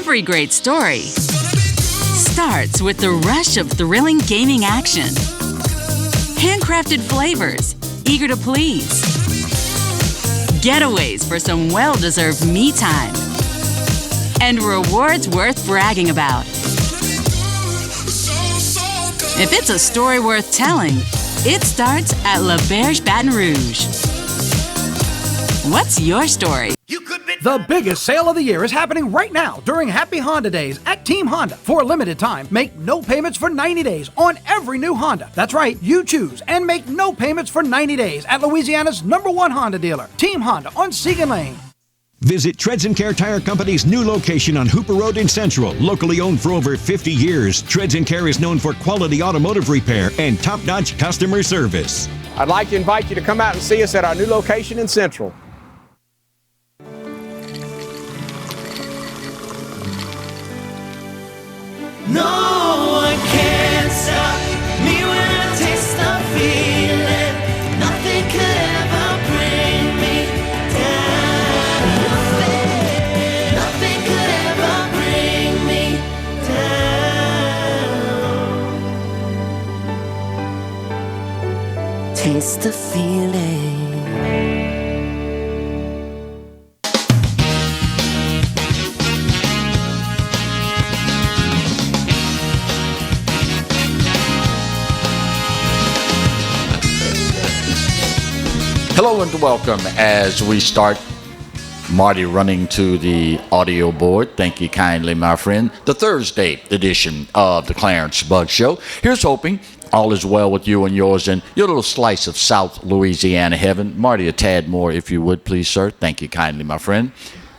Every great story starts with the rush of thrilling gaming action. Handcrafted flavors, eager to please. Getaways for some well-deserved me time. And rewards worth bragging about. If it's a story worth telling, it starts at La Berge Baton Rouge. What's your story? The biggest sale of the year is happening right now during Happy Honda Days at Team Honda. For a limited time, make no payments for 90 days on every new Honda. That's right, you choose and make no payments for 90 days at Louisiana's #1 Honda dealer, Team Honda on Segan Lane. Visit Treads & Care Tire Company's new location on Hooper Road in Central. Locally owned for over 50 years, Treads & Care is known for quality automotive repair and top-notch customer service. I'd like to invite you to come out and see us at our new location in Central. No one can stop me when I taste the feeling. Nothing could ever bring me down. Nothing could ever bring me down. Taste the feeling. Hello and welcome as we start. Marty running to the audio board. Thank you kindly, my friend. The Thursday edition of the Clarence Bug Show. Here's hoping all is well with you and yours and your little slice of South Louisiana heaven. Marty, a tad more, if you would, please, sir. Thank you kindly, my friend.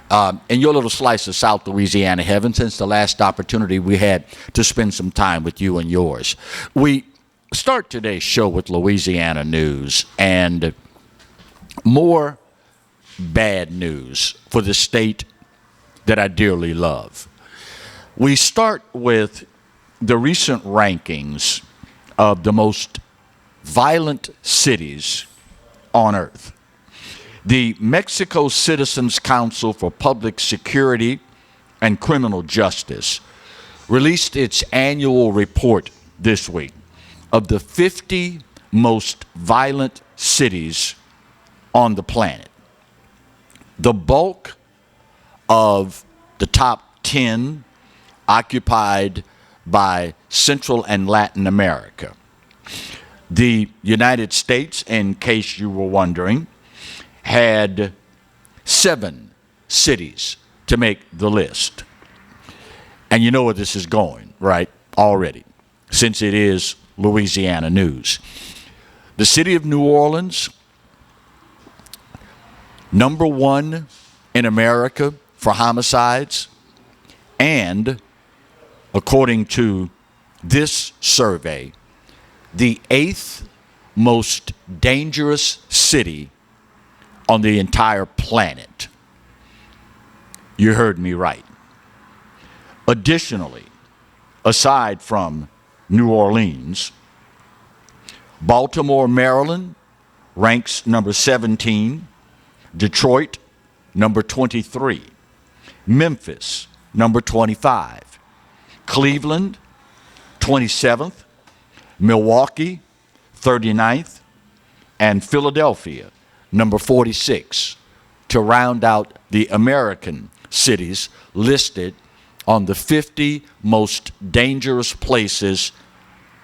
And your little slice of South Louisiana heaven since the last opportunity we had to spend some time with you and yours. We start today's show with Louisiana news and more bad news for the state that I dearly love. We start with the recent rankings of the most violent cities on earth. The Mexico Citizens Council for Public Security and Criminal Justice released its annual report this week of the 50 most violent cities on the planet. The bulk of the top 10 occupied by Central and Latin America. The United States, in case you were wondering, had 7 cities to make the list. And you know where this is going, right? Already, since it is Louisiana news. The city of New Orleans, #1 in America for homicides, and according to this survey, the 8th most dangerous city on the entire planet. You heard me right. Additionally, aside from New Orleans, Baltimore, Maryland ranks #17. Detroit, #23. Memphis, #25. Cleveland, 27th. Milwaukee, 39th. And Philadelphia, #46, to round out the American cities listed on the 50 most dangerous places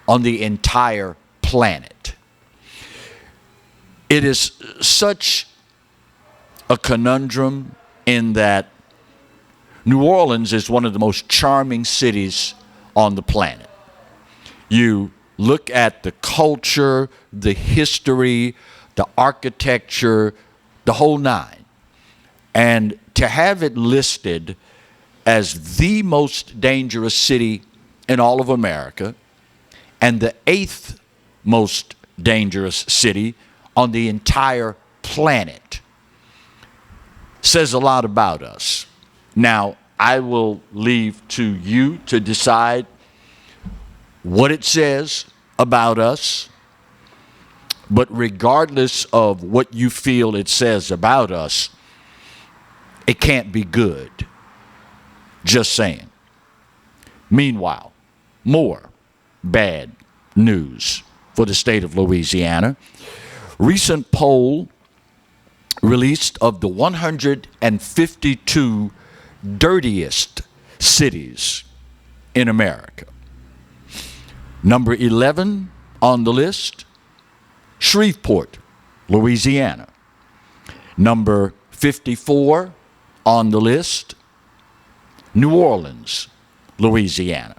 on the entire planet. It is such a conundrum in that New Orleans is one of the most charming cities on the planet. You look at the culture, the history, the architecture, the whole nine. And to have it listed as the most dangerous city in all of America and the 8th most dangerous city on the entire planet says a lot about us. Now, I will leave to you to decide what it says about us, but regardless of what you feel it says about us, it can't be good. Just saying. Meanwhile, more bad news for the state of Louisiana. Recent poll released of the 152 dirtiest cities in America. Number 11 on the list, Shreveport, Louisiana. Number 54 on the list, New Orleans, Louisiana.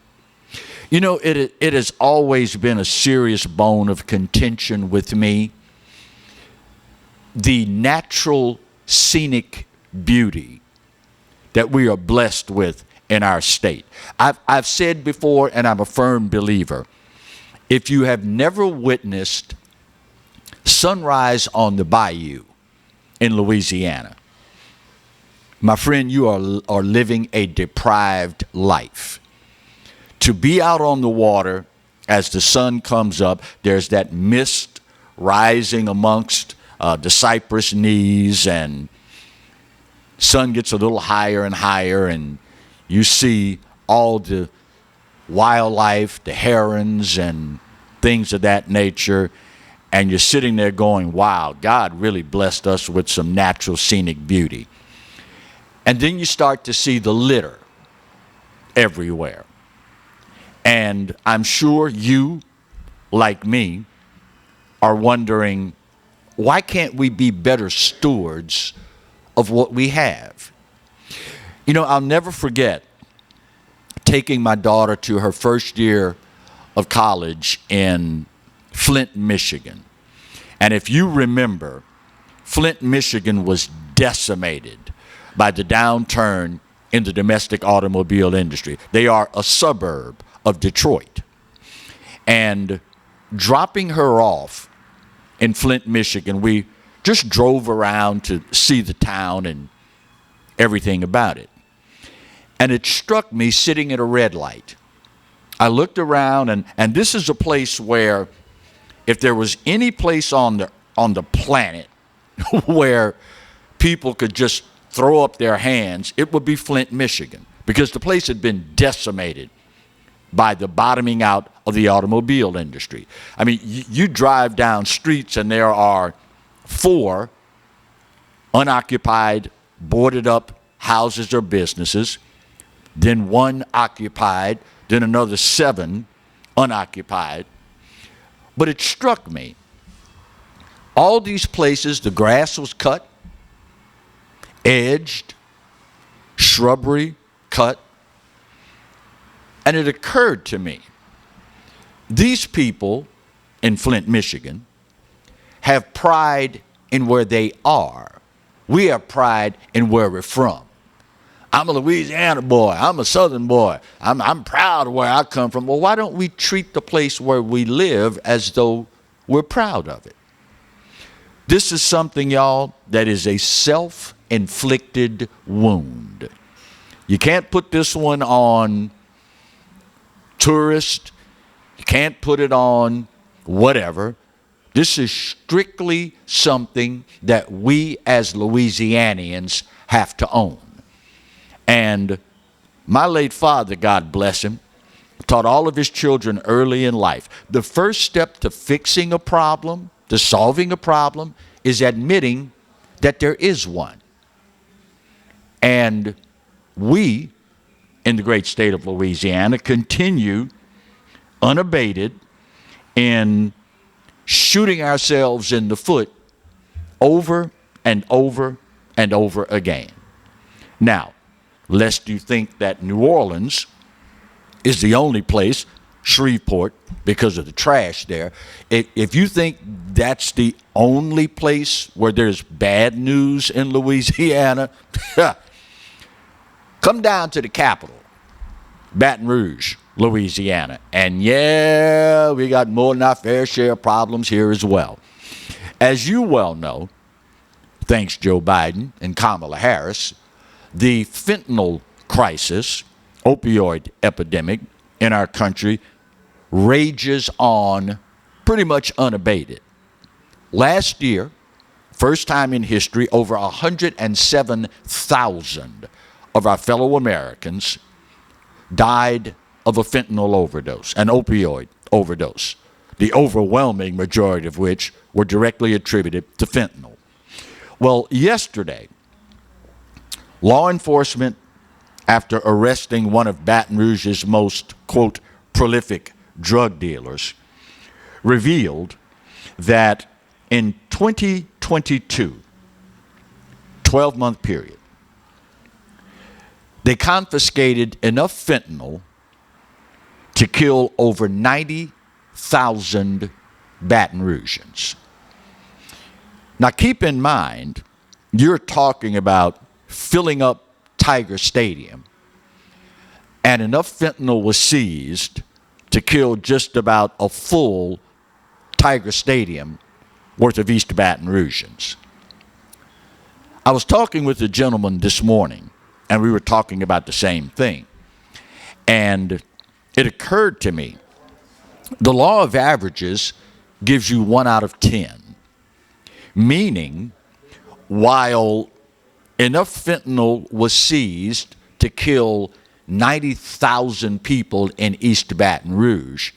You know, it has always been a serious bone of contention with me. The natural scenic beauty that we are blessed with in our state. I've said before, and I'm a firm believer, if you have never witnessed sunrise on the bayou in Louisiana, my friend, you are living a deprived life. To be out on the water as the sun comes up, there's that mist rising amongst the cypress knees, and sun gets a little higher and higher, and you see all the wildlife, the herons and things of that nature, and you're sitting there going, wow, God really blessed us with some natural scenic beauty. And then you start to see the litter everywhere. And I'm sure you, like me, are wondering, why can't we be better stewards of what we have? You know, I'll never forget taking my daughter to her first year of college in Flint, Michigan. And if you remember, Flint, Michigan was decimated by the downturn in the domestic automobile industry. They are a suburb of Detroit. And dropping her off in Flint, Michigan, we just drove around to see the town and everything about it. And it struck me sitting at a red light. I looked around, and this is a place where if there was any place on the planet where people could just throw up their hands, it would be Flint, Michigan, because the place had been decimated by the bottoming out of the automobile industry. I mean, you drive down streets and there are 4 unoccupied, boarded up houses or businesses, then 1 occupied, then another 7 unoccupied. But it struck me, all these places, the grass was cut, edged, shrubbery cut, and it occurred to me, these people in Flint, Michigan, have pride in where they are. We have pride in where we're from. I'm a Louisiana boy. I'm a Southern boy. I'm proud of where I come from. Well, why don't we treat the place where we live as though we're proud of it? This is something, y'all, that is a self-inflicted wound. You can't put this one on tourists. You can't put it on whatever. This is strictly something that we as Louisianians have to own. And my late father, God bless him, taught all of his children early in life, the first step to fixing a problem, to solving a problem, is admitting that there is one. And we, in the great state of Louisiana, continue unabated in shooting ourselves in the foot over and over and over again. Now, lest you think that New Orleans is the only place, Shreveport, because of the trash there, if you think that's the only place where there's bad news in Louisiana, come down to the capital, Baton Rouge, Louisiana. And yeah, we got more than our fair share of problems here as well. As you well know, thanks Joe Biden and Kamala Harris, the fentanyl crisis, opioid epidemic in our country rages on pretty much unabated. Last year, first time in history, over 107,000 of our fellow Americans died of a fentanyl overdose, an opioid overdose, the overwhelming majority of which were directly attributed to fentanyl. Well, yesterday, law enforcement, after arresting one of Baton Rouge's most, quote, prolific drug dealers, revealed that in 2022, 12-month period, they confiscated enough fentanyl to kill over 90,000 Baton Rougeans. Now keep in mind, you're talking about filling up Tiger Stadium, and enough fentanyl was seized to kill just about a full Tiger Stadium worth of East Baton Rougeans. I was talking with a gentleman this morning, and we were talking about the same thing. And it occurred to me, the law of averages gives you 1 out of 10, meaning while enough fentanyl was seized to kill 90,000 people in East Baton Rouge,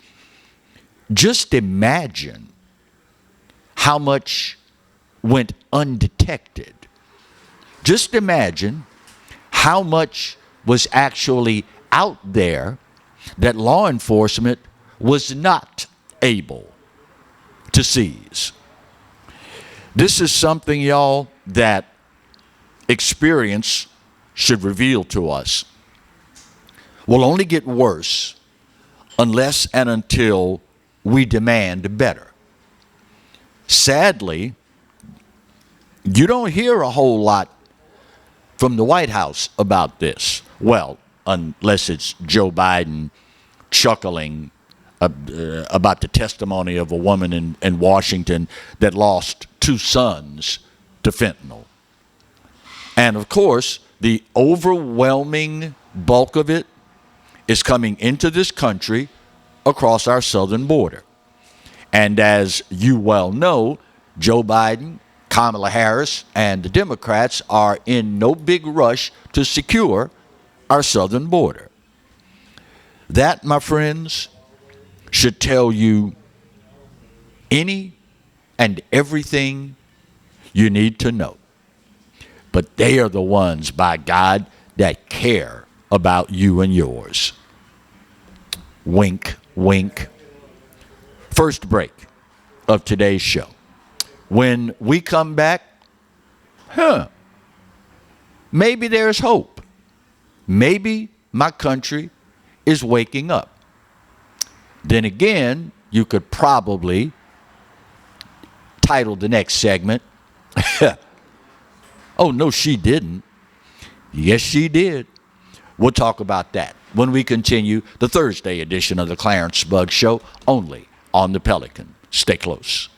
just imagine how much went undetected. Just imagine how much was actually out there that law enforcement was not able to seize. This is something, y'all, that experience should reveal to us will only get worse unless and until we demand better. Sadly, you don't hear a whole lot from the White House about this. Well, unless it's Joe Biden chuckling about the testimony of a woman in Washington that lost 2 sons to fentanyl. And of course, the overwhelming bulk of it is coming into this country across our southern border. And as you well know, Joe Biden, Kamala Harris, and the Democrats are in no big rush to secure our southern border. That, my friends, should tell you any and everything you need to know. But they are the ones, by God, that care about you and yours. Wink, wink. First break of today's show. When we come back, maybe there's hope. Maybe my country is waking up. Then again, you could probably title the next segment, "Oh, no, she didn't." Yes, she did. We'll talk about that when we continue the Thursday edition of the Clarence Bugg Show, only on the Pelican. Stay close.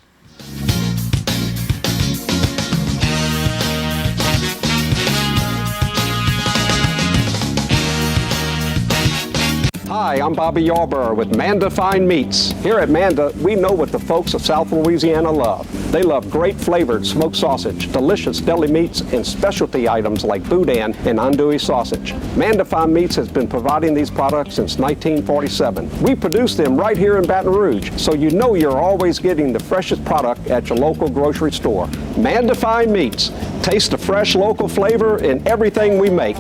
Hi, I'm Bobby Yarborough with Manda Fine Meats. Here at Manda, we know what the folks of South Louisiana love. They love great flavored smoked sausage, delicious deli meats, and specialty items like boudin and andouille sausage. Manda Fine Meats has been providing these products since 1947. We produce them right here in Baton Rouge, so you know you're always getting the freshest product at your local grocery store. Manda Fine Meats. Taste the fresh local flavor in everything we make.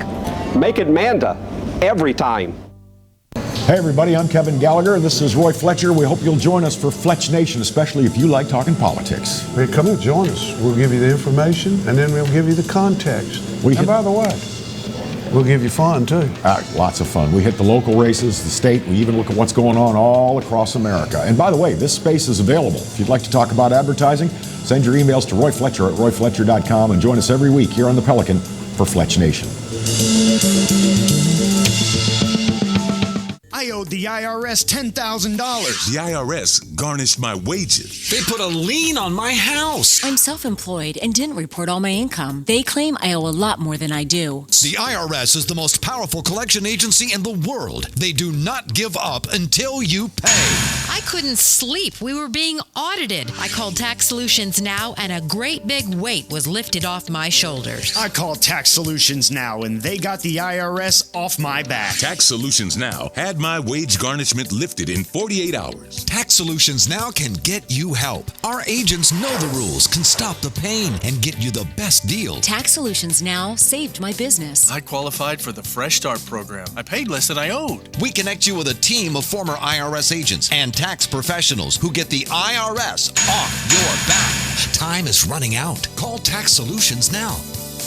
Make it Manda every time. Hey everybody, I'm Kevin Gallagher. This is Roy Fletcher. We hope you'll join us for Fletch Nation, especially if you like talking politics. Hey, come and join us. We'll give you the information, and then we'll give you the context. And by the way, we'll give you fun too. Lots of fun. We hit the local races, the state. We even look at what's going on all across America. And by the way, this space is available. If you'd like to talk about advertising, send your emails to Roy Fletcher at royfletcher.com and join us every week here on the Pelican for Fletch Nation. I owed the IRS $10,000. The IRS garnished my wages. They put a lien on my house. I'm self-employed and didn't report all my income. They claim I owe a lot more than I do. The IRS is the most powerful collection agency in the world. They do not give up until you pay. I couldn't sleep. We were being audited. I called Tax Solutions Now, and a great big weight was lifted off my shoulders. I called Tax Solutions Now, and they got the IRS off my back. Tax Solutions Now had my wage garnishment lifted in 48 hours. Tax Solutions Now can get you help. Our agents know the rules, can stop the pain, and get you the best deal. Tax Solutions Now saved my business. I qualified for the Fresh Start program. I paid less than I owed. We connect you with a team of former IRS agents and tax professionals who get the IRS off your back. Time is running out. Call Tax Solutions now.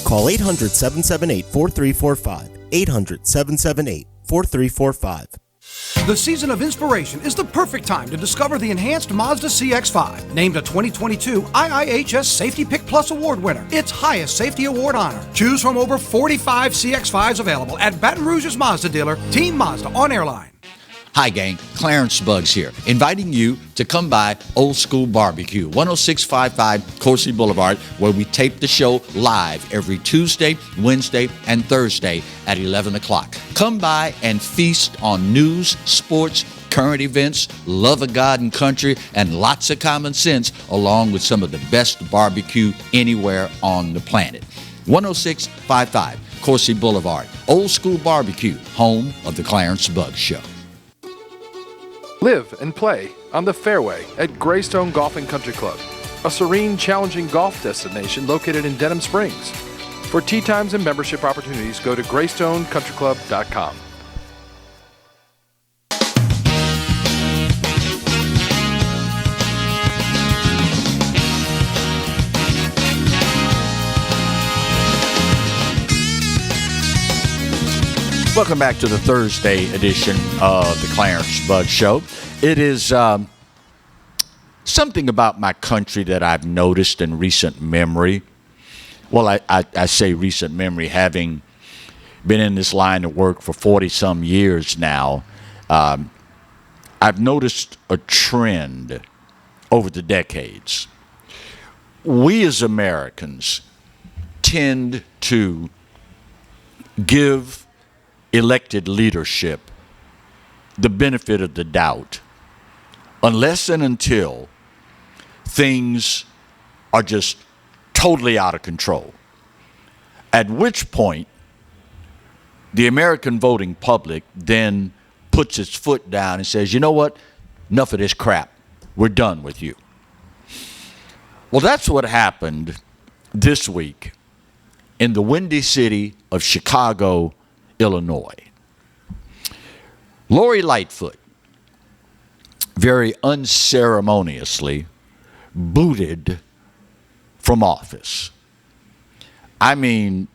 Call 800-778-4345. 800-778-4345. The season of inspiration is the perfect time to discover the enhanced Mazda CX-5, named a 2022 IIHS Safety Pick Plus Award winner, its highest safety award honor. Choose from over 45 CX-5s available at Baton Rouge's Mazda dealer, Team Mazda on Airline. Hi, gang. Clarence Bugs here, inviting you to come by Old School Barbecue, 10655 Coursey Boulevard, where we tape the show live every Tuesday, Wednesday, and Thursday at 11 o'clock. Come by and feast on news, sports, current events, love of God and country, and lots of common sense, along with some of the best barbecue anywhere on the planet. 10655 Coursey Boulevard, Old School Barbecue, home of the Clarence Bugs Show. Live and play on the fairway at Greystone Golf and Country Club, a serene, challenging golf destination located in Denham Springs. For tee times and membership opportunities, go to GreystoneCountryClub.com. Welcome back to the Thursday edition of the Clarence Bugs Show. It is something about my country that I've noticed in recent memory. Well, I say recent memory, having been in this line of work for 40-some years now. I've noticed a trend over the decades. We as Americans tend to give elected leadership the benefit of the doubt unless and until things are just totally out of control, at which point the American voting public then puts its foot down and says, you know what, enough of this crap, we're done with you. Well, that's what happened this week in the windy city of Chicago, Illinois. Lori Lightfoot very unceremoniously booted from office. I mean,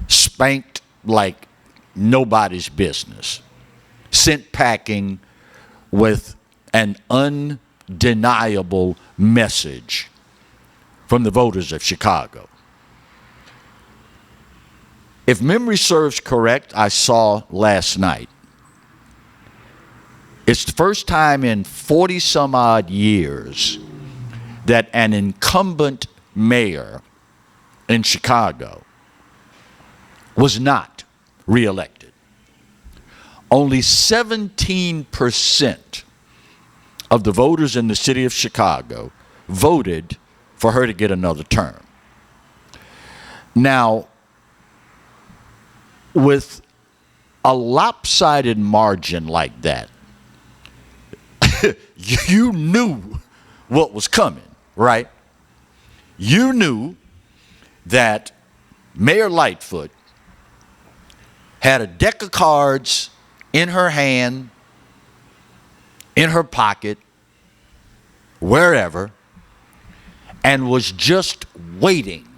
spanked like nobody's business. Sent packing with an undeniable message from the voters of Chicago. If memory serves correct, I saw last night, it's the first time in 40-some odd years that an incumbent mayor in Chicago was not reelected. Only 17% of the voters in the city of Chicago voted for her to get another term. Now, with a lopsided margin like that, you knew what was coming, right? You knew that Mayor Lightfoot had a deck of cards in her hand, in her pocket, wherever, and was just waiting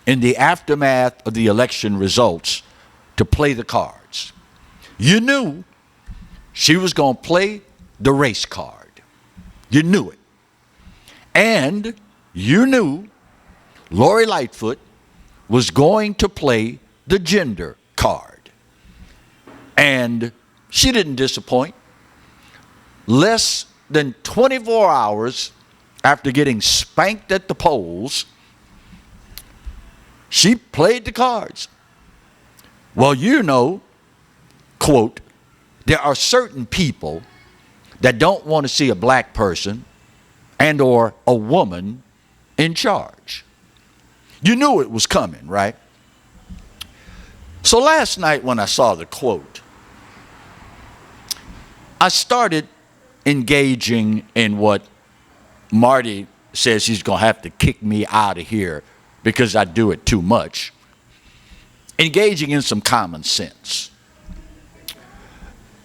in the aftermath of the election results to play the cards. You knew she was going to play the race card. You knew it. And you knew Lori Lightfoot was going to play the gender card. And she didn't disappoint. Less than 24 hours after getting spanked at the polls, she played the cards. Well, you know, quote, there are certain people that don't want to see a black person and or a woman in charge. You knew it was coming, right? So last night when I saw the quote, I started engaging in what Marty says he's going to have to kick me out of here because I do it too much. Engaging in some common sense.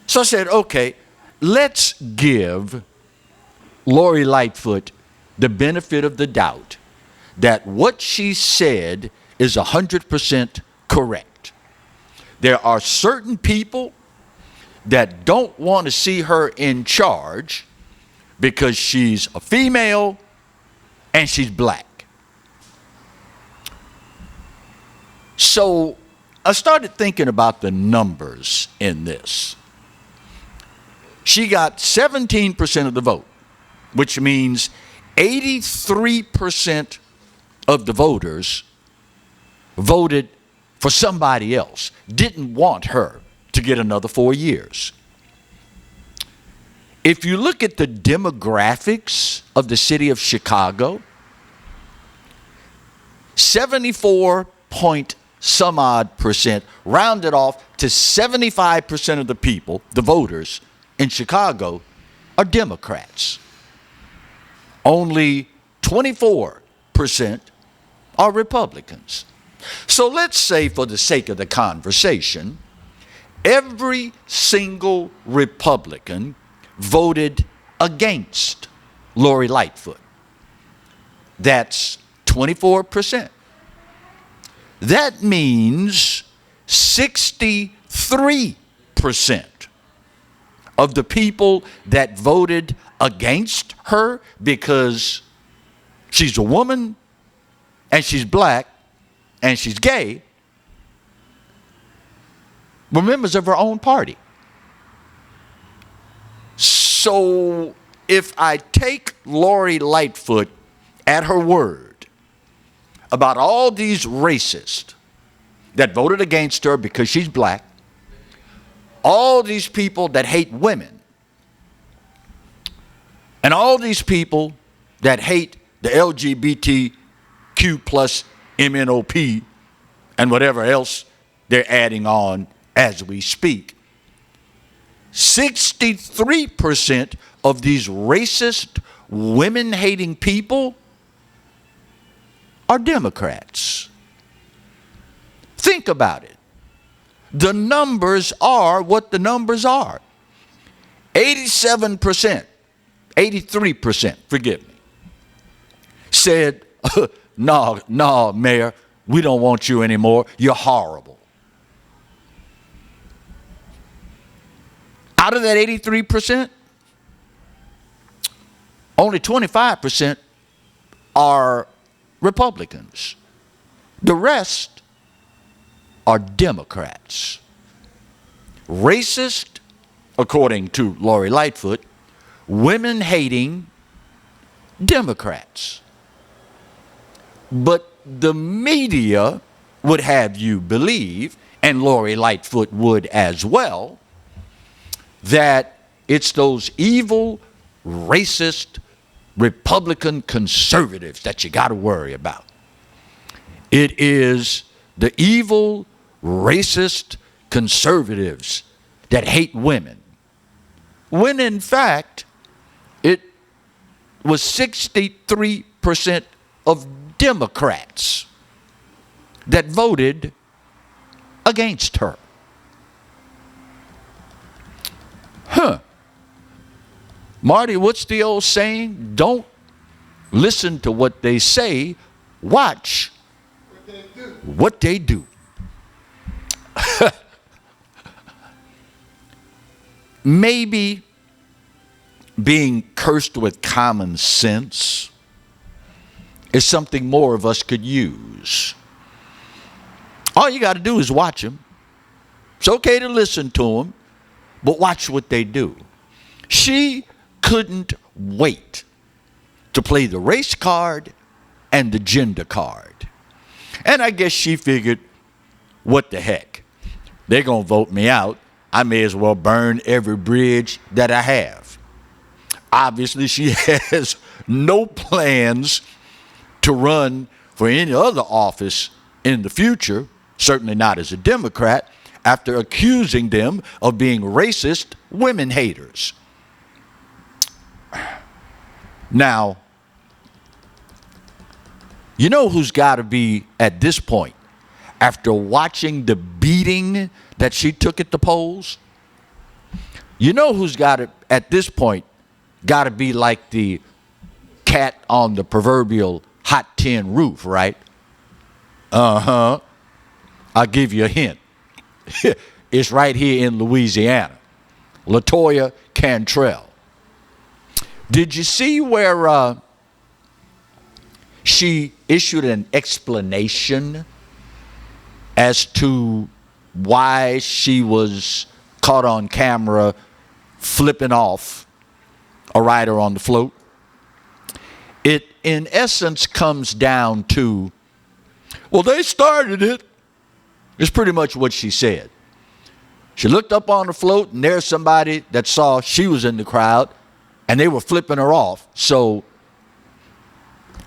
So I said, okay, let's give Lori Lightfoot the benefit of the doubt that what she said is 100% correct. There are certain people that don't want to see her in charge because she's a female and she's black. So I started thinking about the numbers in this. She got 17% of the vote, which means 83% of the voters voted for somebody else, didn't want her to get another 4 years. If you look at the demographics of the city of Chicago, 74 point some odd percent, rounded off to 75% of the people, the voters in Chicago, are Democrats. Only 24% are Republicans. So let's say, for the sake of the conversation, every single Republican voted against Lori Lightfoot. That's 24%. That means 63% of the people that voted against her because she's a woman and she's black and she's gay were members of her own party. So if I take Lori Lightfoot at her word about all these racists that voted against her because she's black, all these people that hate women, and all these people that hate the LGBTQ plus MNOP and whatever else they're adding on as we speak, 63% of these racist, women-hating people are Democrats. Think about it. The numbers are what the numbers are. 87%, 83%, forgive me, said, no, Mayor, we don't want you anymore. You're horrible. Out of that 83%, only 25% are Republicans. The rest are Democrats. Racist, according to Lori Lightfoot, women-hating Democrats. But the media would have you believe, and Lori Lightfoot would as well, that it's those evil, racist, Republican conservatives that you got to worry about. It is the evil, racist conservatives that hate women. When in fact, it was 63% of Democrats that voted against her. Marty, what's the old saying? Don't listen to what they say, watch what they do. Maybe being cursed with common sense is something more of us could use. All you got to do is watch them. It's okay to listen to them, but watch what they do. She couldn't wait to play the race card and the gender card. And I guess she figured, what the heck? They're going to vote me out. I may as well burn every bridge that I have. Obviously, she has no plans to run for any other office in the future, certainly not as a Democrat, after accusing them of being racist women haters. Now, you know who's got to be at this point, after watching the beating that she took at the polls? You know who's got to, at this point, got to be like the cat on the proverbial hot tin roof, right? Uh-huh. I'll give you a hint. It's right here in Louisiana. LaToya Cantrell. Did you see where she issued an explanation as to why she was caught on camera flipping off a rider on the float? It, in essence, comes down to, well, they started it. It's pretty much what she said. She looked up on the float, and there's somebody that saw she was in the crowd, and they were flipping her off. So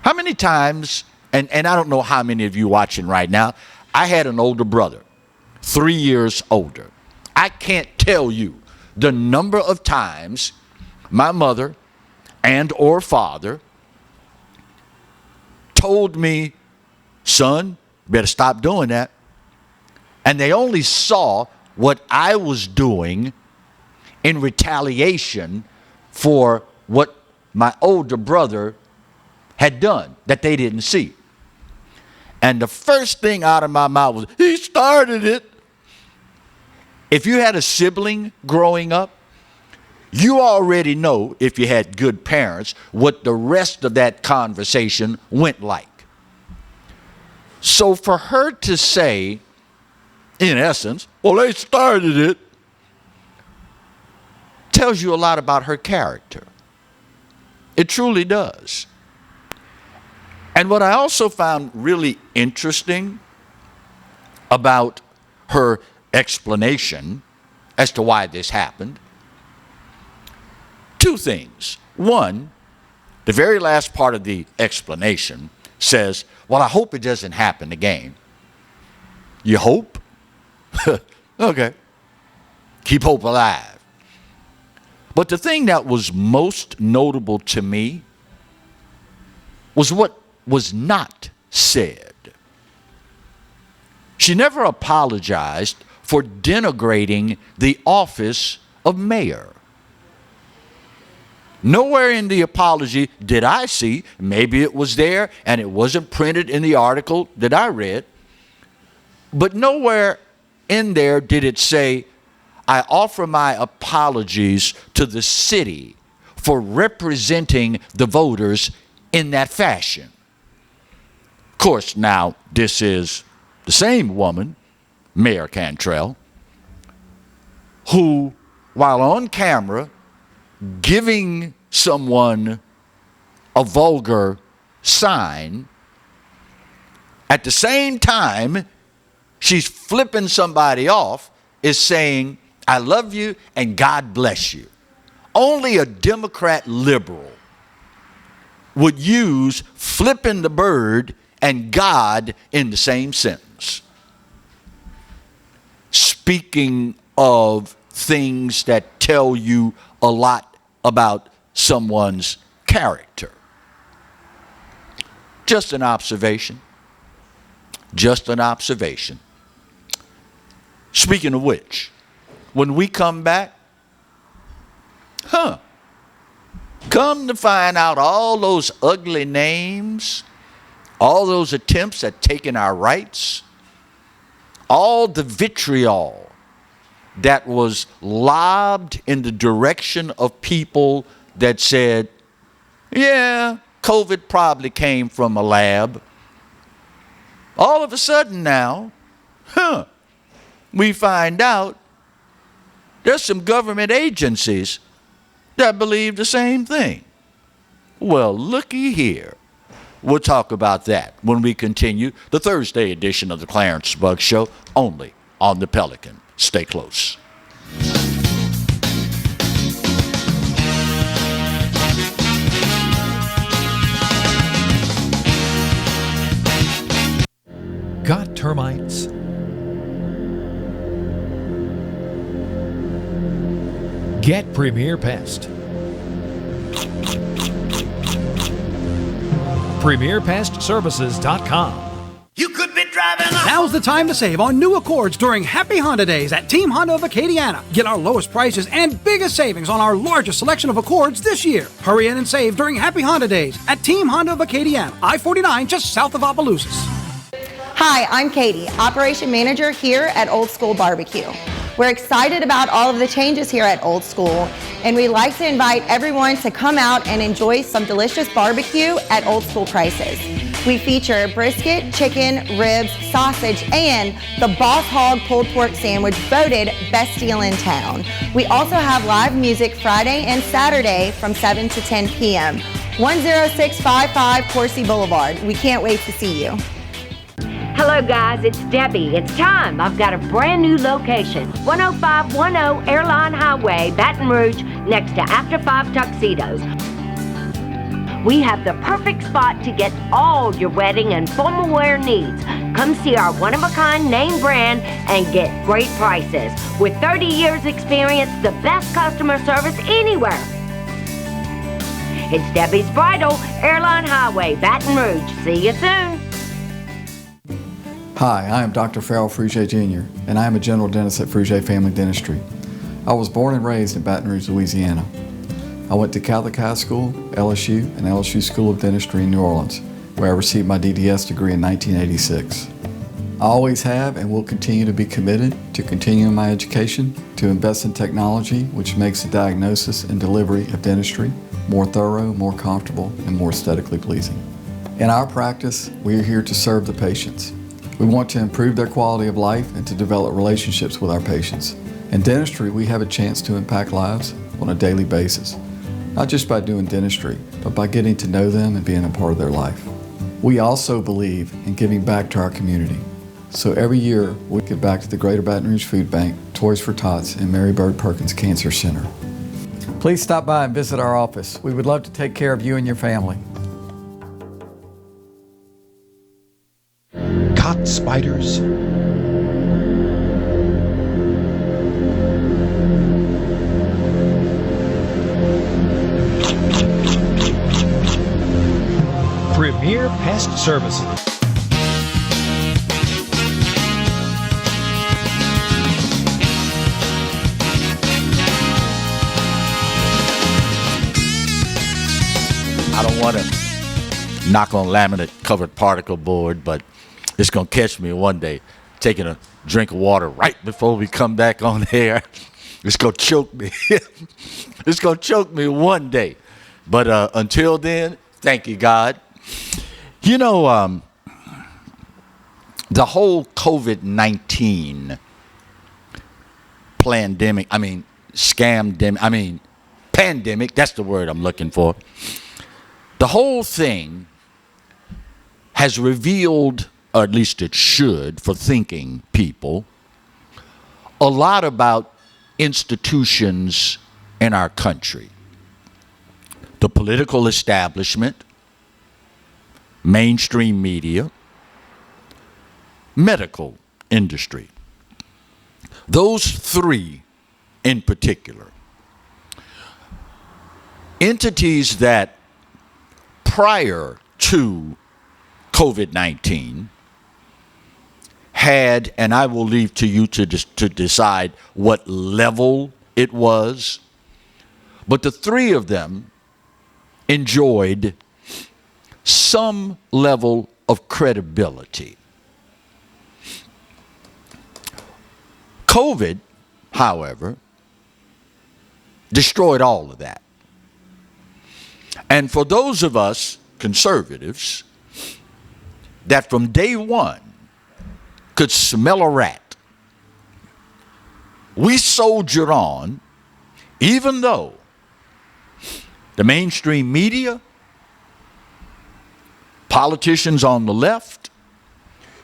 how many times, and I don't know how many of you watching right now, I had an older brother, 3 years older. I can't tell you the number of times my mother and or father told me, son, better stop doing that. And they only saw what I was doing in retaliation for what my older brother had done that they didn't see. And the first thing out of my mouth was, he started it. If you had a sibling growing up, you already know, if you had good parents, what the rest of that conversation went like. So for her to say, in essence, well, they started it, tells you a lot about her character. It truly does. And what I also found really interesting about her explanation as to why this happened, two things. One, the very last part of the explanation says, well, I hope it doesn't happen again. You hope? Okay. Keep hope alive. But the thing that was most notable to me was what was not said. She never apologized for denigrating the office of mayor. Nowhere in the apology did I see, maybe it was there and it wasn't printed in the article that I read, but nowhere in there did it say, I offer my apologies to the city for representing the voters in that fashion. Of course, now this is the same woman, Mayor Cantrell, who, while on camera, giving someone a vulgar sign, at the same time, she's flipping somebody off, is saying, I love you and God bless you. Only a Democrat liberal would use flipping the bird and God in the same sentence. Speaking of things that tell you a lot about someone's character. Just an observation. Just an observation. Speaking of which, when we come back, come to find out all those ugly names, all those attempts at taking our rights, all the vitriol that was lobbed in the direction of people that said, yeah, COVID probably came from a lab. All of a sudden now, we find out there's some government agencies that believe the same thing. Well, looky here. We'll talk about that when we continue the Thursday edition of the Clarence Bugg Show, only on the Pelican. Stay close. Got termites? Get Premier Pest. PremierPestServices.com. You could be driving. Now's the time to save on new Accords during Happy Honda Days at Team Honda of Acadiana. Get our lowest prices and biggest savings on our largest selection of Accords this year. Hurry in and save during Happy Honda Days at Team Honda of Acadiana, I-49 just south of Opelousas. Hi, I'm Katie, Operation Manager here at Old School Barbecue. We're excited about all of the changes here at Old School, and we'd like to invite everyone to come out and enjoy some delicious barbecue at Old School prices. We feature brisket, chicken, ribs, sausage, and the Boss Hog pulled pork sandwich voted best deal in town. We also have live music Friday and Saturday from 7 to 10 p.m. 10655 Coursey Boulevard. We can't wait to see you. Hello guys, it's Debbie. It's time. I've got a brand new location. 10510 Airline Highway, Baton Rouge, next to After 5 Tuxedos. We have the perfect spot to get all your wedding and formal wear needs. Come see our one-of-a-kind name brand and get great prices. With 30 years experience, the best customer service anywhere. It's Debbie's Bridal, Airline Highway, Baton Rouge. See you soon. Hi, I am Dr. Farrell Frugier Jr., and I am a general dentist at Frugier Family Dentistry. I was born and raised in Baton Rouge, Louisiana. I went to Catholic High School, LSU, and LSU School of Dentistry in New Orleans, where I received my DDS degree in 1986. I always have and will continue to be committed to continuing my education, to invest in technology which makes the diagnosis and delivery of dentistry more thorough, more comfortable, and more aesthetically pleasing. In our practice, we are here to serve the patients. We want to improve their quality of life and to develop relationships with our patients. In dentistry, we have a chance to impact lives on a daily basis, not just by doing dentistry, but by getting to know them and being a part of their life. We also believe in giving back to our community. So every year, we give back to the Greater Baton Rouge Food Bank, Toys for Tots, and Mary Bird Perkins Cancer Center. Please stop by and visit our office. We would love to take care of you and your family. Caught spiders? Premier Pest Services. I don't want to knock on laminate covered particle board, but it's going to catch me one day taking a drink of water right before we come back on air. It's going to choke me. It's going to choke me one day. But until then, thank you, God. You know, the whole COVID-19 pandemic, that's the word I'm looking for. The whole thing has revealed, or at least it should, for thinking people, a lot about institutions in our country. The political establishment, mainstream media, medical industry. Those three in particular. Entities that prior to COVID-19 had, and I will leave to you to decide what level it was, but the three of them enjoyed some level of credibility. COVID, however, destroyed all of that. And for those of us conservatives that from day one could smell a rat we soldier on, even though the mainstream media, politicians on the left,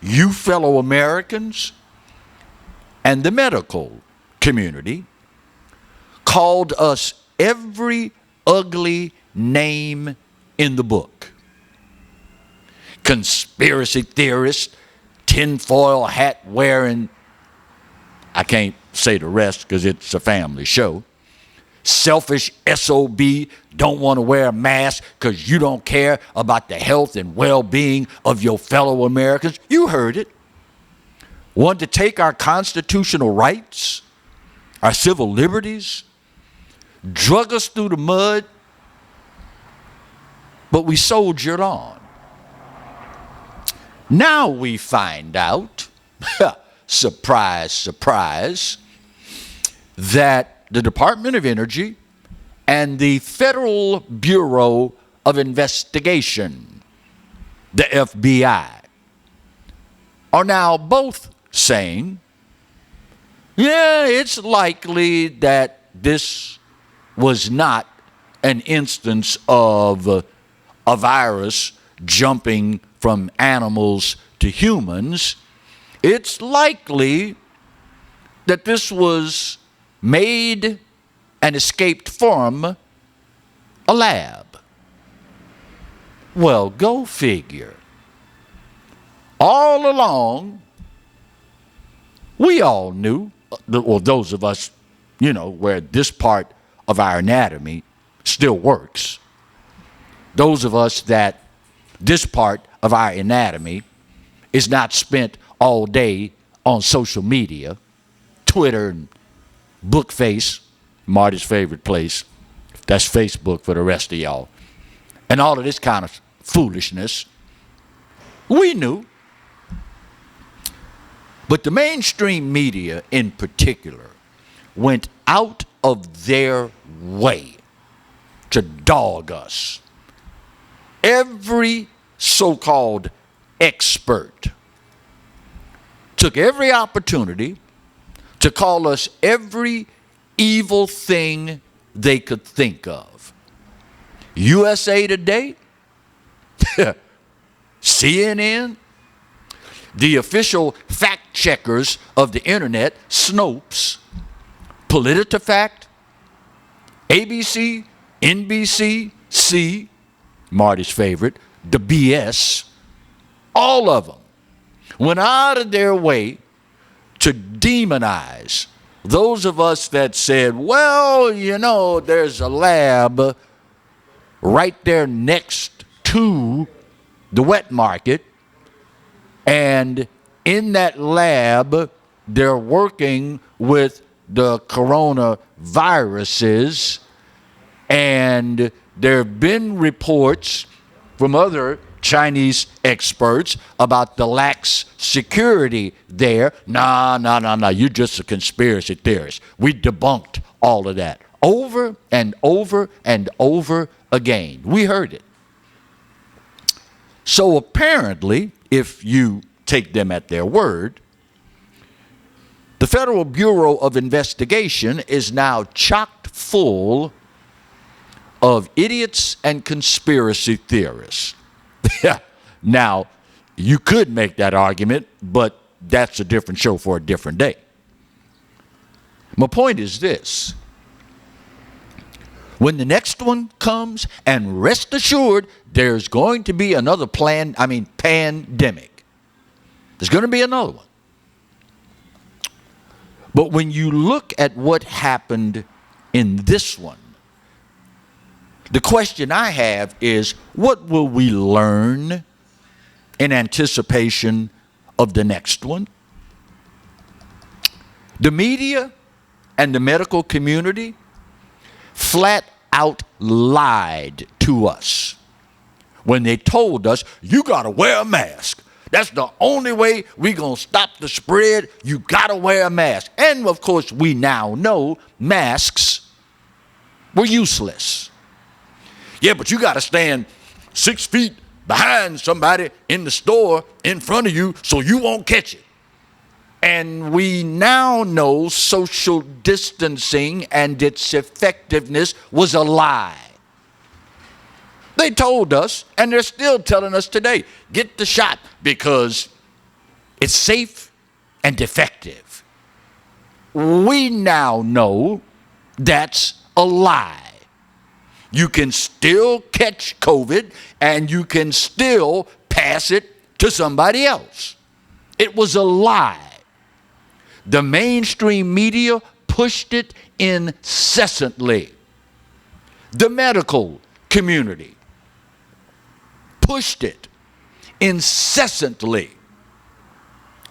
you fellow Americans, and the medical community called us every ugly name in the book. Conspiracy theorist, tinfoil hat wearing, I can't say the rest because it's a family show. Selfish SOB, don't want to wear a mask because you don't care about the health and well-being of your fellow Americans. You heard it. Want to take our constitutional rights, our civil liberties, drug us through the mud, but we soldiered on. Now we find out, surprise, surprise, that the Department of Energy and the Federal Bureau of Investigation, the FBI, are now both saying, yeah, it's likely that this was not an instance of a virus jumping from animals to humans. It's likely that this was made and escaped from a lab. Well, go figure. All along, we all knew, well, those of us, where this part of our anatomy still works, those of us that this part of our anatomy is not spent all day on social media, Twitter and Bookface, Marty's favorite place. That's Facebook for the rest of y'all. And all of this kind of foolishness. We knew. But the mainstream media in particular went out of their way to dog us. Every so-called expert took every opportunity to call us every evil thing they could think of. USA Today, CNN, the official fact checkers of the internet, Snopes, PolitiFact, ABC, NBC, C, Marty's favorite, the BS, all of them went out of their way to demonize those of us that said, well, there's a lab right there next to the wet market, and in that lab, they're working with the coronaviruses, and there have been reports from other Chinese experts about the lax security there. Nah, you're just a conspiracy theorist. We debunked all of that over and over and over again. We heard it. So apparently, if you take them at their word, the Federal Bureau of Investigation is now chock full of idiots and conspiracy theorists. Now, you could make that argument, but that's a different show for a different day. My point is this. When the next one comes, and rest assured, there's going to be another pandemic. There's going to be another one. But when you look at what happened in this one, the question I have is, what will we learn in anticipation of the next one? The media and the medical community flat out lied to us when they told us, you got to wear a mask. That's the only way we're going to stop the spread. You got to wear a mask. And, of course, we now know masks were useless. Yeah, but you got to stand 6 feet behind somebody in the store in front of you so you won't catch it. And we now know social distancing and its effectiveness was a lie. They told us, and they're still telling us today, get the shot because it's safe and effective. We now know that's a lie. You can still catch COVID and you can still pass it to somebody else. It was a lie. The mainstream media pushed it incessantly. The medical community pushed it incessantly.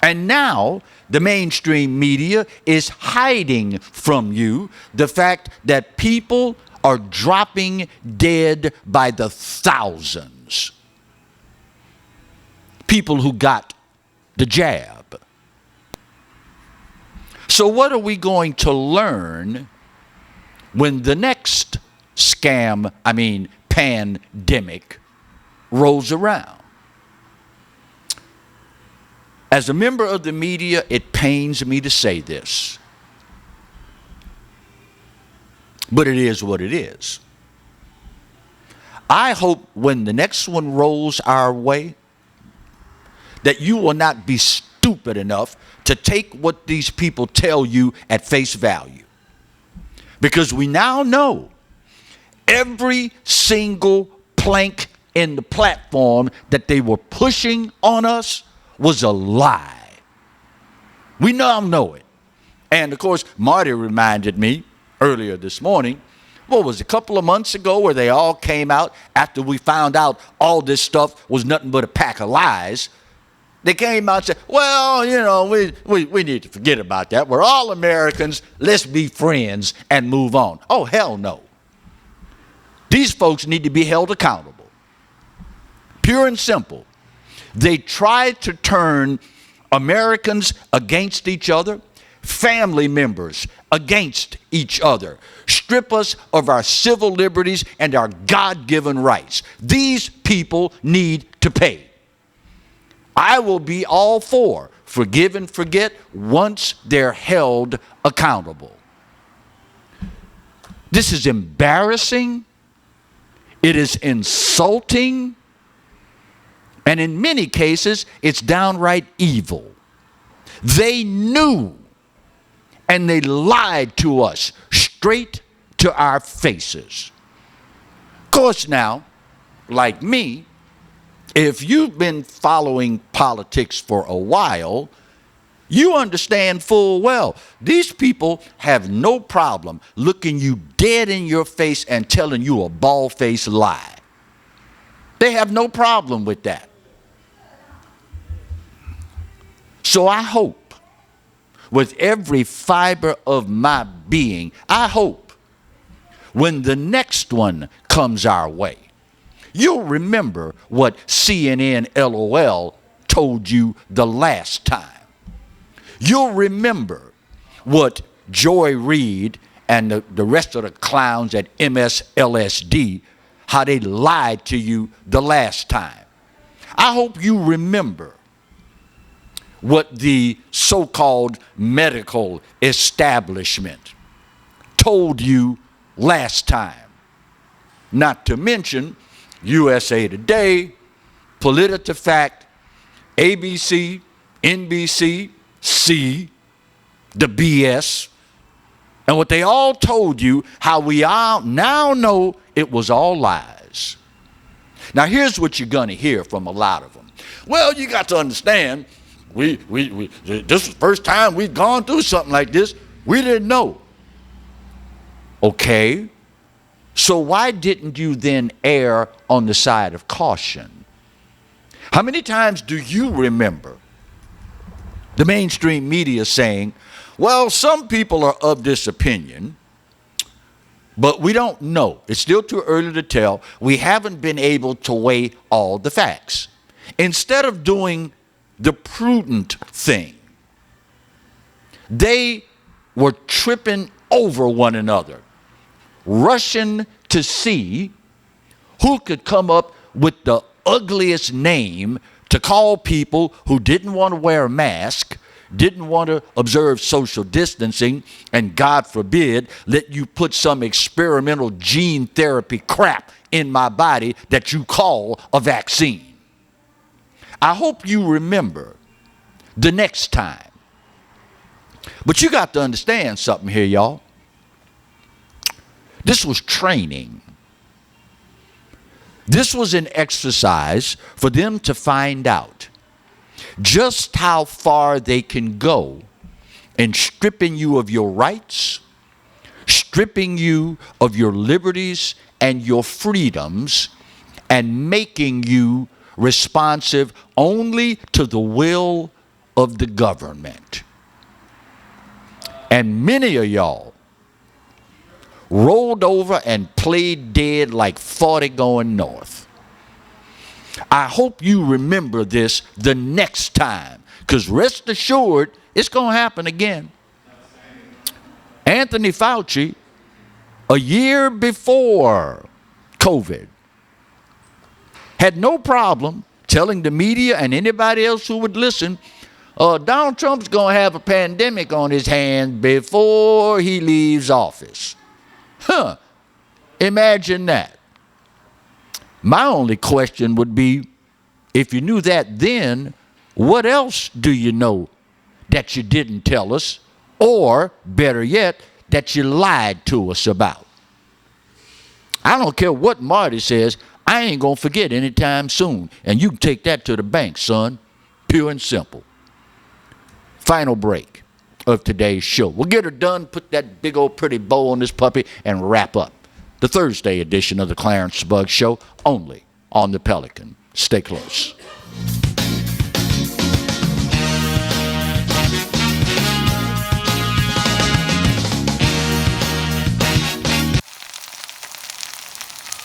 And now the mainstream media is hiding from you the fact that people are dropping dead by the thousands. People who got the jab. So what are we going to learn when the next pandemic rolls around? As a member of the media, it pains me to say this, but it is what it is. I hope when the next one rolls our way, that you will not be stupid enough to take what these people tell you at face value. Because we now know every single plank in the platform that they were pushing on us was a lie. We now know it. And of course, Marty reminded me earlier this morning, what was it, a couple of months ago, where they all came out after we found out all this stuff was nothing but a pack of lies. They came out and said, well, you know, we need to forget about that. We're all Americans. Let's be friends and move on. Oh, hell no. These folks need to be held accountable. Pure and simple. They tried to turn Americans against each other, family members against each other, strip us of our civil liberties and our God-given rights. These people need to pay. I will be all for forgive and forget once they're held accountable. This is embarrassing. It is insulting. And in many cases, it's downright evil. They knew and they lied to us straight to our faces. Of course now, like me, if you've been following politics for a while, you understand full well these people have no problem looking you dead in your face and telling you a bald-faced lie. They have no problem with that. So I hope, with every fiber of my being, I hope when the next one comes our way, you'll remember what CNN LOL told you the last time. You'll remember what Joy Reid and the rest of the clowns at MSLSD, how they lied to you the last time. I hope you remember what the so-called medical establishment told you last time. Not to mention USA Today, PolitiFact, ABC, NBC, the BS, and what they all told you, how we all now know it was all lies. Now here's what you're going to hear from a lot of them. Well, you got to understand, this is the first time we've gone through something like this. We didn't know. Okay. So why didn't you then err on the side of caution? How many times do you remember the mainstream media saying, well, some people are of this opinion, but we don't know. It's still too early to tell. We haven't been able to weigh all the facts. Instead of doing the prudent thing, they were tripping over one another, rushing to see who could come up with the ugliest name to call people who didn't want to wear a mask didn't want to observe social distancing, and God forbid, let you put some experimental gene therapy crap in my body that you call a vaccine. I hope you remember the next time. But you got to understand something here, y'all. This was training. This was an exercise for them to find out just how far they can go in stripping you of your rights, stripping you of your liberties and your freedoms, and making you responsive only to the will of the government. And many of y'all rolled over and played dead like 40 going north. I hope you remember this the next time, because rest assured, it's going to happen again. Anthony Fauci, a year before COVID, had no problem telling the media and anybody else who would listen, Donald Trump's going to have a pandemic on his hands before he leaves office. Imagine that. My only question would be, if you knew that then, what else do you know that you didn't tell us, or better yet, that you lied to us about? I don't care what Marty says, I ain't going to forget anytime soon. And you can take that to the bank, son. Pure and simple. Final break of today's show. We'll get her done, put that big old pretty bow on this puppy, and wrap up the Thursday edition of the Clarence Bug Show, only on the Pelican. Stay close.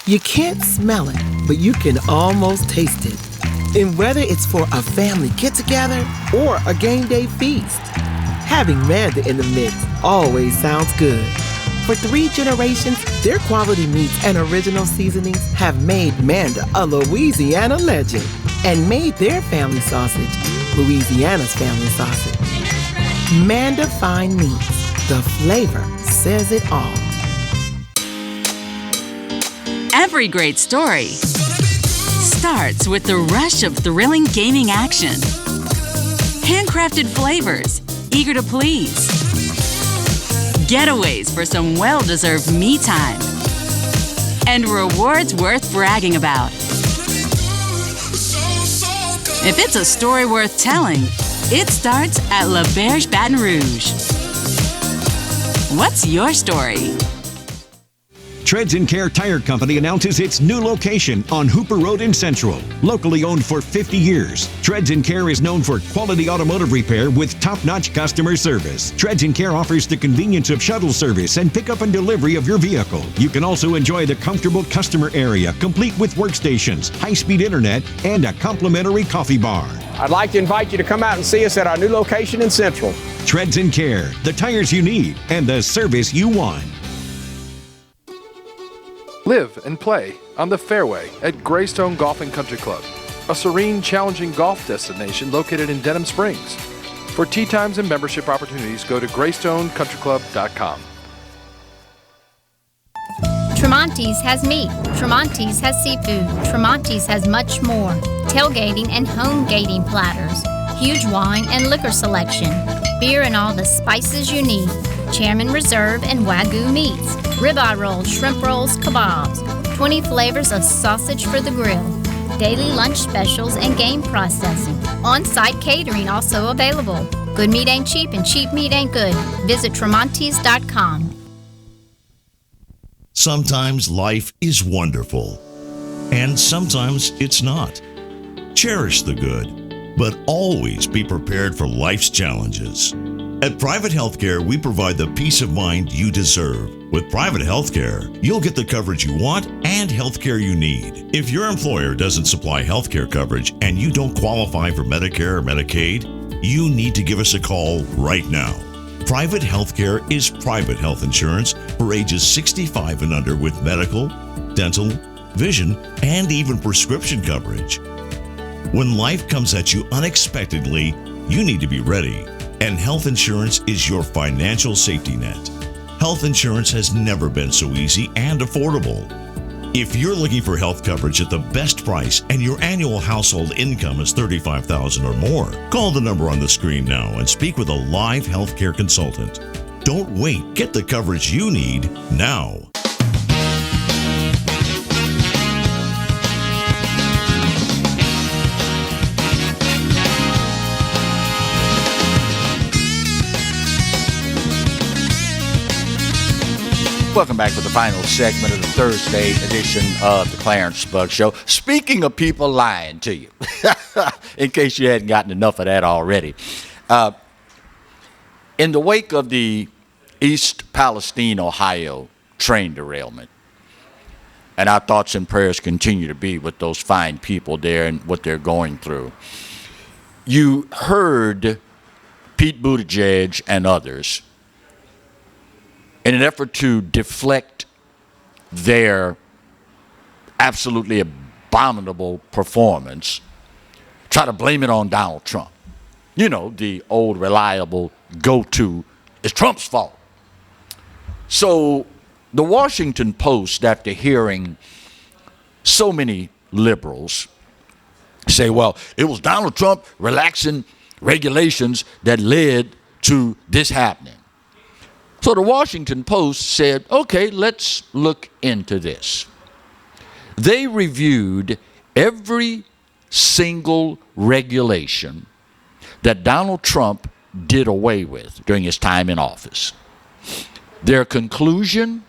You can't smell it, but you can almost taste it. And whether it's for a family get-together or a game day feast, having Manda in the mix always sounds good. For 3 generations, their quality meats and original seasonings have made Manda a Louisiana legend and made their family sausage Louisiana's family sausage. Manda Fine Meats, the flavor says it all. Every great story starts with the rush of thrilling gaming action. Handcrafted flavors, eager to please. Getaways for some well-deserved me time. And rewards worth bragging about. If it's a story worth telling, it starts at La Berge Baton Rouge. What's your story? Treads & Care Tire Company announces its new location on Hooper Road in Central. Locally owned for 50 years, Treads & Care is known for quality automotive repair with top-notch customer service. Treads & Care offers the convenience of shuttle service and pickup and delivery of your vehicle. You can also enjoy the comfortable customer area, complete with workstations, high-speed internet, and a complimentary coffee bar. I'd like to invite you to come out and see us at our new location in Central. Treads & Care, the tires you need and the service you want. Live and play on the fairway at Greystone Golf and Country Club, a serene, challenging golf destination located in Denham Springs. For tee times and membership opportunities, go to GreystoneCountryClub.com. Tremonti's has meat, Tremonti's has seafood, Tremonti's has much more. Tailgating and home gating platters, huge wine and liquor selection, beer and all the spices you need, Chairman Reserve and Wagyu meats, ribeye rolls, shrimp rolls, kebabs, 20 flavors of sausage for the grill, daily lunch specials and game processing, on-site catering also available. Good meat ain't cheap and cheap meat ain't good. Visit Tremonti's.com. Sometimes life is wonderful, and sometimes it's not. Cherish the good, but always be prepared for life's challenges. At Private Healthcare, we provide the peace of mind you deserve. With Private Healthcare, you'll get the coverage you want and healthcare you need. If your employer doesn't supply healthcare coverage and you don't qualify for Medicare or Medicaid, you need to give us a call right now. Private Healthcare is private health insurance for ages 65 and under with medical, dental, vision, and even prescription coverage. When life comes at you unexpectedly, you need to be ready. and health insurance is your financial safety net. Health insurance has never been so easy and affordable. If you're looking for health coverage at the best price and your annual household income is $35,000 or more, call the number on the screen now and speak with a live healthcare consultant. Don't wait. Get the coverage you need now. Welcome back to the final segment of the Thursday edition of the Clarence Bug Show. Speaking of people lying to you, in case you hadn't gotten enough of that already, in the wake of the East Palestine, Ohio train derailment, and our thoughts and prayers continue to be with those fine people there and what they're going through, you heard Pete Buttigieg and others, in an effort to deflect their absolutely abominable performance, try to blame it on Donald Trump. You know, the old reliable go-to, it's Trump's fault. So the Washington Post, after hearing so many liberals say, well, it was Donald Trump relaxing regulations that led to this happening. So the Washington Post said, okay, let's look into this. They reviewed every single regulation that Donald Trump did away with during his time in office. Their conclusion,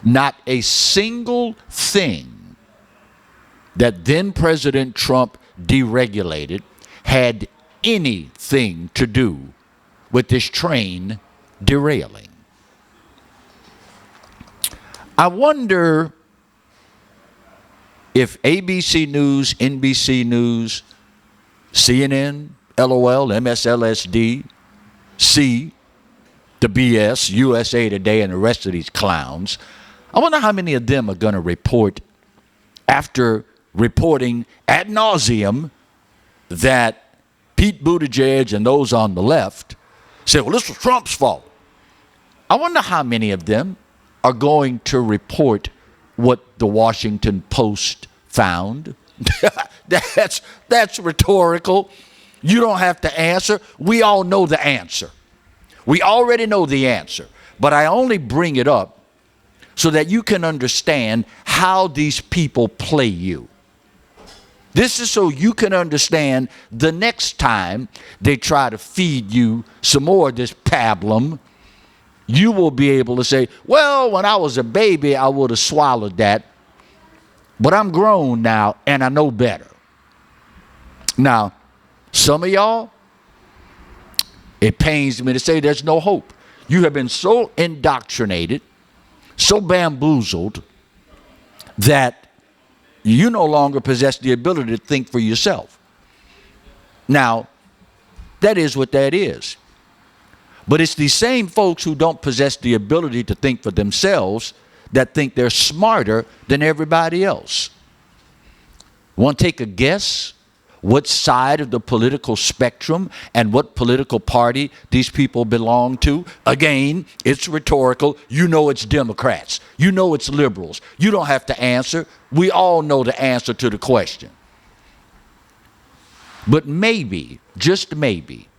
not a single thing that then President Trump deregulated had anything to do with this train derailing. I wonder if ABC News, NBC News, CNN, LOL, MSLSD, C, the BS, USA Today, and the rest of these clowns, I wonder how many of them are going to report after reporting ad nauseum that Pete Buttigieg and those on the left say, well, this was Trump's fault. I wonder how many of them are going to report what the Washington Post found. That's rhetorical. You don't have to answer. We all know the answer. We already know the answer. But I only bring it up so that you can understand how these people play you. This is so you can understand the next time they try to feed you some more of this pablum, you will be able to say, well, when I was a baby, I would have swallowed that, but I'm grown now and I know better. Now, some of y'all, it pains me to say there's no hope. You have been so indoctrinated, so bamboozled, that you no longer possess the ability to think for yourself. Now, that is what that is. But it's these same folks who don't possess the ability to think for themselves that think they're smarter than everybody else. Want to take a guess what side of the political spectrum and what political party these people belong to? Again, it's rhetorical. You know it's Democrats. You know it's liberals. You don't have to answer. We all know the answer to the question. But maybe, just maybe,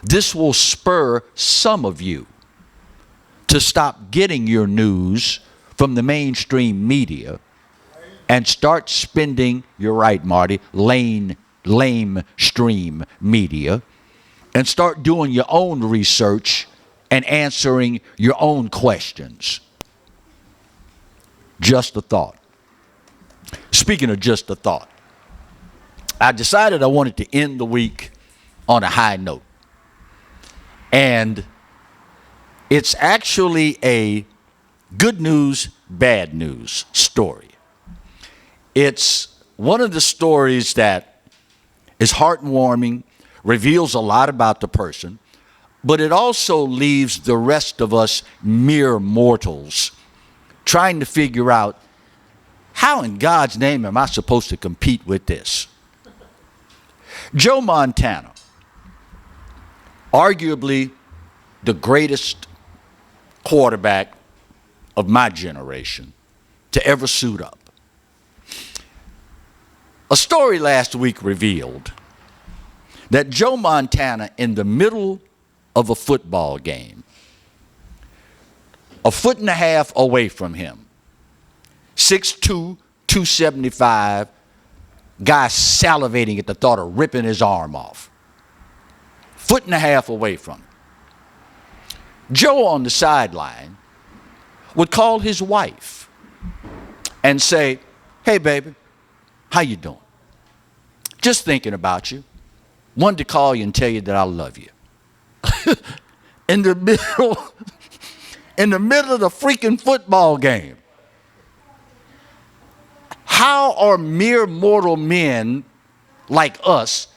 this will spur some of you to stop getting your news from the mainstream media and start spending, you're right, Marty, lame stream media, and start doing your own research and answering your own questions. Just a thought. Speaking of just a thought, I decided I wanted to end the week on a high note. And it's actually a good news, bad news story. It's one of the stories that is heartwarming, reveals a lot about the person, but it also leaves the rest of us mere mortals trying to figure out, how in God's name am I supposed to compete with this? Joe Montana arguably the greatest quarterback of my generation to ever suit up. A story last week revealed that Joe Montana, in the middle of a football game, a foot and a half away from him, 6'2", 275, guy salivating at the thought of ripping his arm off. Foot and a half away from him. Joe on the sideline would call his wife and say, "Hey, baby, how you doing? Just thinking about you. Wanted to call you and tell you that I love you." in the middle of the freaking football game. How are mere mortal men like us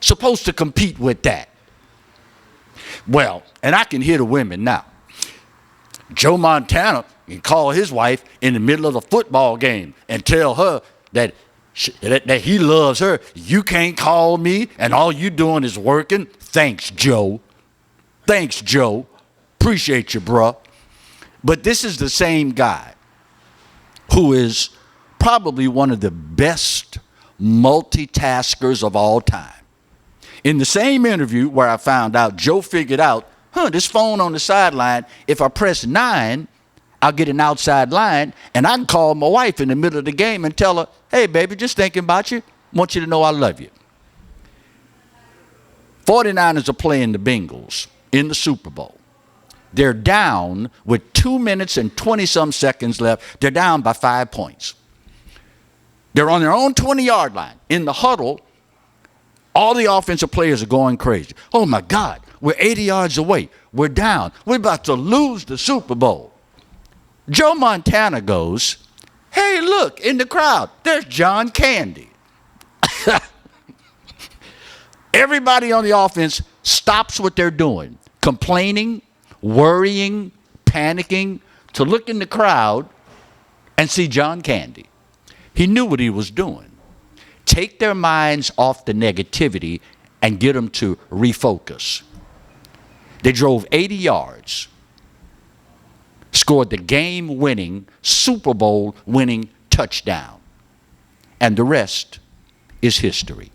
supposed to compete with that? Well, and I can hear the women now. Joe Montana can call his wife in the middle of the football game and tell her that he loves her. "You can't call me, and all you doing is working. Thanks, Joe. Thanks, Joe. Appreciate you, bruh." But this is the same guy who is probably one of the best multitaskers of all time. In the same interview where I found out Joe figured out, this phone on the sideline, if I press 9, I'll get an outside line, and I can call my wife in the middle of the game and tell her, "Hey, baby, just thinking about you. Want you to know I love you." 49ers are playing the Bengals in the Super Bowl. They're down with 2 minutes and 20-some seconds left. They're down by 5 points. They're on their own 20-yard line. In the huddle, all the offensive players are going crazy. "Oh, my God, we're 80 yards away. We're down. We're about to lose the Super Bowl." Joe Montana goes, "Hey, look, in the crowd, there's John Candy." Everybody on the offense stops what they're doing, complaining, worrying, panicking, to look in the crowd and see John Candy. He knew what he was doing. Take their minds off the negativity and get them to refocus. They drove 80 yards, scored the game-winning, Super Bowl-winning touchdown, and the rest is history.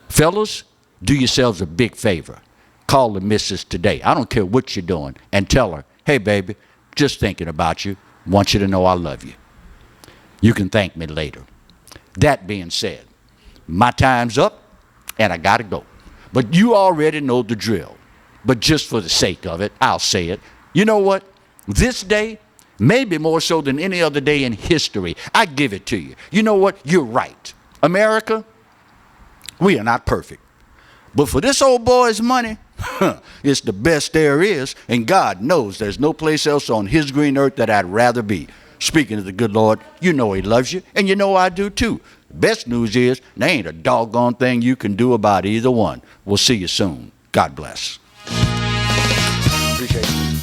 Fellas, do yourselves a big favor. Call the missus today. I don't care what you're doing, and tell her, "Hey, baby, just thinking about you. Want you to know I love you. You can thank me later." That being said, my time's up, and I got to go. But you already know the drill. But just for the sake of it, I'll say it. You know what? This day, maybe more so than any other day in history, I give it to you. You know what? You're right. America, we are not perfect. But for this old boy's money, it's the best there is, and God knows there's no place else on his green earth that I'd rather be. Speaking of the good Lord, you know he loves you, and you know I do too. Best news is, there ain't a doggone thing you can do about either one. We'll see you soon. God bless. Appreciate it.